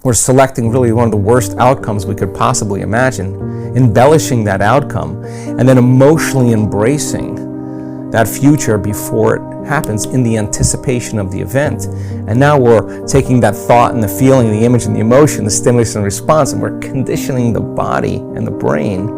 we're selecting really one of the worst outcomes we could possibly imagine, embellishing that outcome, and then emotionally embracing that future before it happens in the anticipation of the event. And now we're taking that thought and the feeling, the image and the emotion, the stimulus and response, and we're conditioning the body and the brain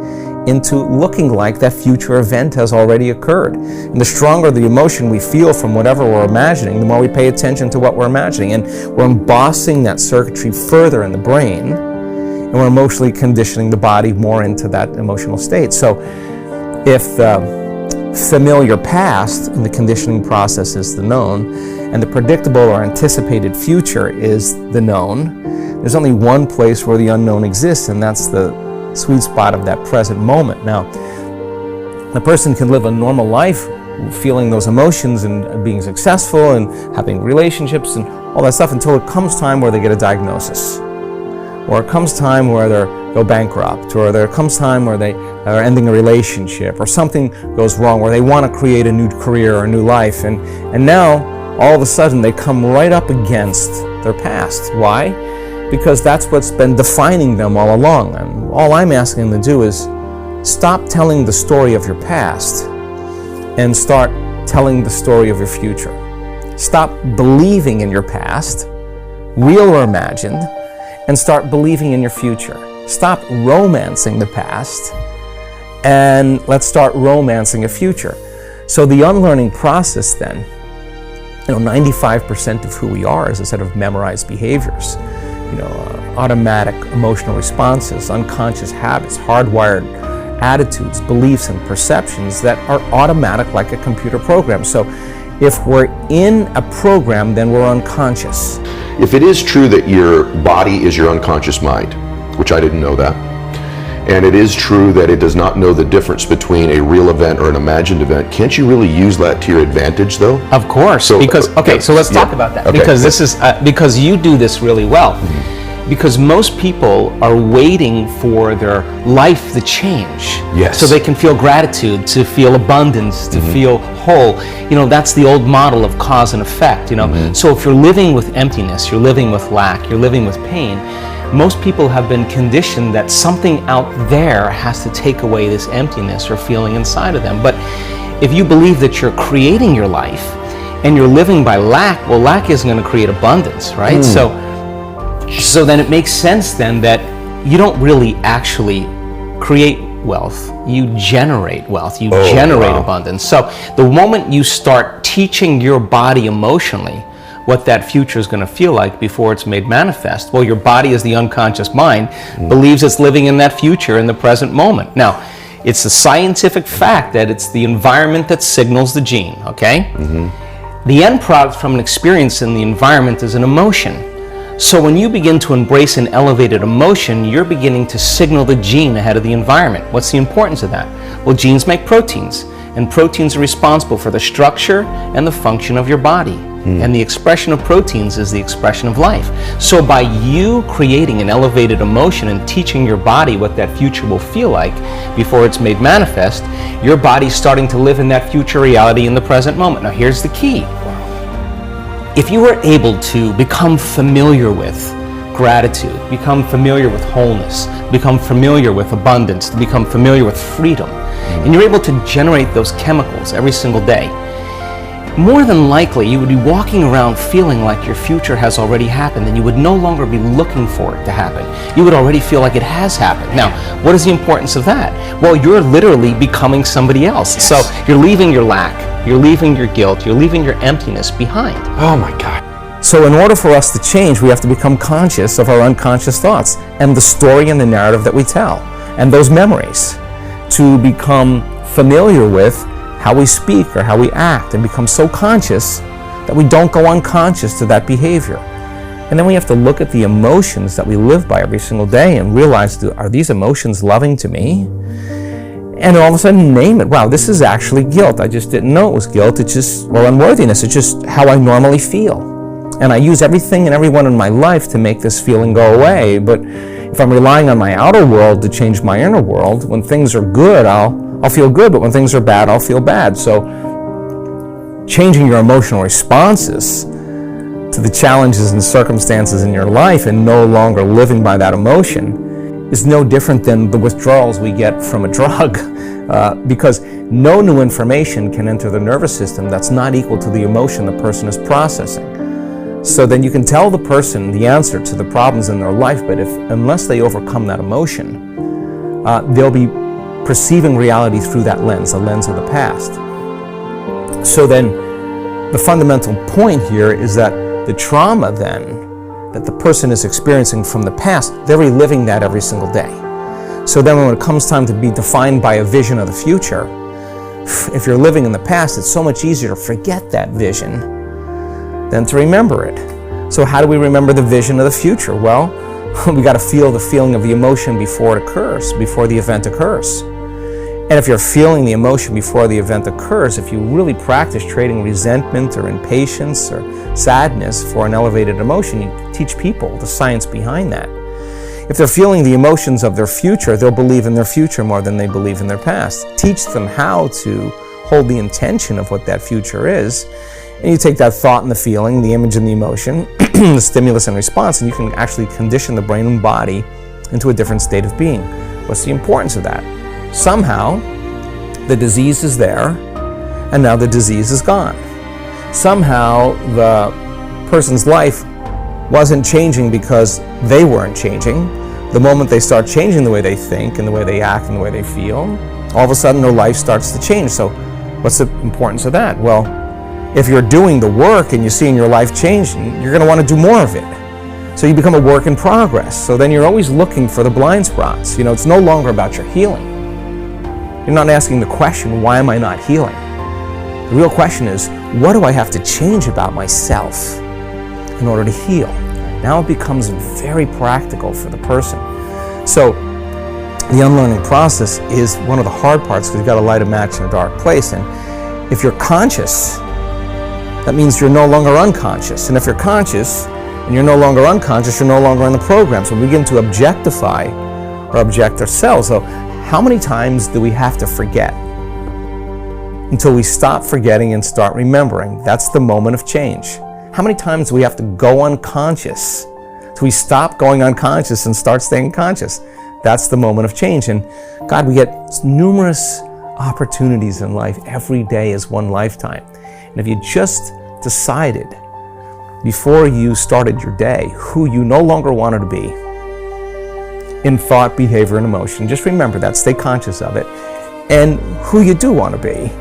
into looking like that future event has already occurred. And the stronger the emotion we feel from whatever we're imagining, the more we pay attention to what we're imagining. And we're embossing that circuitry further in the brain, and we're emotionally conditioning the body more into that emotional state. So if the familiar past in the conditioning process is the known, and the predictable or anticipated future is the known, there's only one place where the unknown exists, and that's the sweet spot of that present moment. Now, a person can live a normal life feeling those emotions and being successful and having relationships and all that stuff until it comes time where they get a diagnosis, or it comes time where they go bankrupt, or there comes time where they are ending a relationship, or something goes wrong where they want to create a new career or a new life, and now all of a sudden they come right up against their past. Why? Because that's what's been defining them all along. And all I'm asking them to do is stop telling the story of your past and start telling the story of your future. Stop believing in your past, real or imagined, and start believing in your future. Stop romancing the past, and let's start romancing a future. So the unlearning process then, 95% of who we are is a set of memorized behaviors, automatic emotional responses, unconscious habits, hardwired attitudes, beliefs, and perceptions that are automatic like a computer program. So if we're in a program, then we're unconscious. If it is true that your body is your unconscious mind, which I didn't know that, and it is true that it does not know the difference between a real event or an imagined event, can't you really use that to your advantage, though? Of course. So let's talk about that. Okay. Because this is because you do this really well. Mm-hmm. Because most people are waiting for their life to change, yes, so they can feel gratitude, to feel abundance, to feel whole. That's the old model of cause and effect. So if you're living with emptiness, you're living with lack, you're living with pain, most people have been conditioned that something out there has to take away this emptiness or feeling inside of them. But if you believe that you're creating your life and you're living by lack, well, lack isn't going to create abundance, right? So then it makes sense then that you don't really actually create wealth, you generate wealth, you generate abundance. So the moment you start teaching your body emotionally what that future is going to feel like before it's made manifest, well, your body is the unconscious mind, believes it's living in that future in the present moment. Now, it's a scientific fact that it's the environment that signals the gene, okay? The end product from an experience in the environment is an emotion. So when you begin to embrace an elevated emotion, you're beginning to signal the gene ahead of the environment. What's the importance of that? Well, genes make proteins, and proteins are responsible for the structure and the function of your body. And the expression of proteins is the expression of life. So by you creating an elevated emotion and teaching your body what that future will feel like before it's made manifest, your body's starting to live in that future reality in the present moment. Now here's the key. If you were able to become familiar with gratitude, become familiar with wholeness, become familiar with abundance, become familiar with freedom, and you're able to generate those chemicals every single day, more than likely you would be walking around feeling like your future has already happened, and you would no longer be looking for it to happen. You would already feel like it has happened. Now, what is the importance of that? Well, you're literally becoming somebody else. Yes. So you're leaving your lack, you're leaving your guilt, you're leaving your emptiness behind. Oh my God. So in order for us to change, we have to become conscious of our unconscious thoughts and the story and the narrative that we tell, and those memories, to become familiar with how we speak or how we act, and become so conscious that we don't go unconscious to that behavior. And then we have to look at the emotions that we live by every single day and realize, are these emotions loving to me? And all of a sudden name it. Wow, this is actually guilt. I just didn't know it was guilt. It's just, unworthiness. It's just how I normally feel. And I use everything and everyone in my life to make this feeling go away. But if I'm relying on my outer world to change my inner world, when things are good, I'll feel good, but when things are bad, I'll feel bad. So changing your emotional responses to the challenges and circumstances in your life and no longer living by that emotion is no different than the withdrawals we get from a drug, because no new information can enter the nervous system that's not equal to the emotion the person is processing. So then you can tell the person the answer to the problems in their life, but unless they overcome that emotion, they'll be perceiving reality through that lens, the lens of the past. So then the fundamental point here is that the trauma then that the person is experiencing from the past, they're reliving that every single day. So then when it comes time to be defined by a vision of the future, if you're living in the past, it's so much easier to forget that vision than to remember it. So how do we remember the vision of the future? Well, we got to feel the feeling of the emotion before it occurs, before the event occurs. And if you're feeling the emotion before the event occurs, if you really practice trading resentment or impatience or sadness for an elevated emotion, you teach people the science behind that. If they're feeling the emotions of their future, they'll believe in their future more than they believe in their past. Teach them how to hold the intention of what that future is. And you take that thought and the feeling, the image and the emotion, the stimulus and response, and you can actually condition the brain and body into a different state of being. What's the importance of that? Somehow, the disease is there, and now the disease is gone. Somehow, the person's life wasn't changing because they weren't changing. The moment they start changing the way they think and the way they act and the way they feel, all of a sudden their life starts to change. So what's the importance of that? Well, if you're doing the work and you're seeing your life changing, you're going to want to do more of it. So you become a work in progress. So then you're always looking for the blind spots. You know, it's no longer about your healing. You're not asking the question, why am I not healing? The real question is, what do I have to change about myself in order to heal? Now it becomes very practical for the person. So the unlearning process is one of the hard parts because you've got to light a match in a dark place. And if you're conscious, that means you're no longer unconscious. And if you're conscious and you're no longer unconscious, you're no longer in the program. So we begin to objectify or object ourselves. So how many times do we have to forget until we stop forgetting and start remembering? That's the moment of change. How many times do we have to go unconscious till we stop going unconscious and start staying conscious? That's the moment of change. And God, we get numerous opportunities in life. Every day is one lifetime. And if you just decided before you started your day who you no longer wanted to be in thought, behavior, and emotion, just remember that, stay conscious of it, and who you do want to be.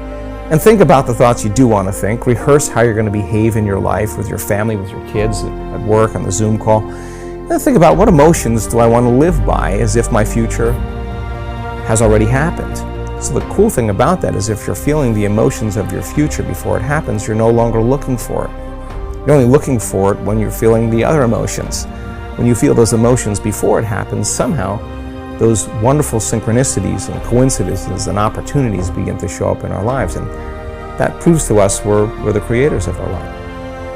And think about the thoughts you do want to think. Rehearse how you're going to behave in your life with your family, with your kids, at work, on the Zoom call. And think about, what emotions do I want to live by as if my future has already happened? So the cool thing about that is if you're feeling the emotions of your future before it happens, you're no longer looking for it. You're only looking for it when you're feeling the other emotions. When you feel those emotions before it happens, somehow those wonderful synchronicities and coincidences and opportunities begin to show up in our lives. And that proves to us we're the creators of our life.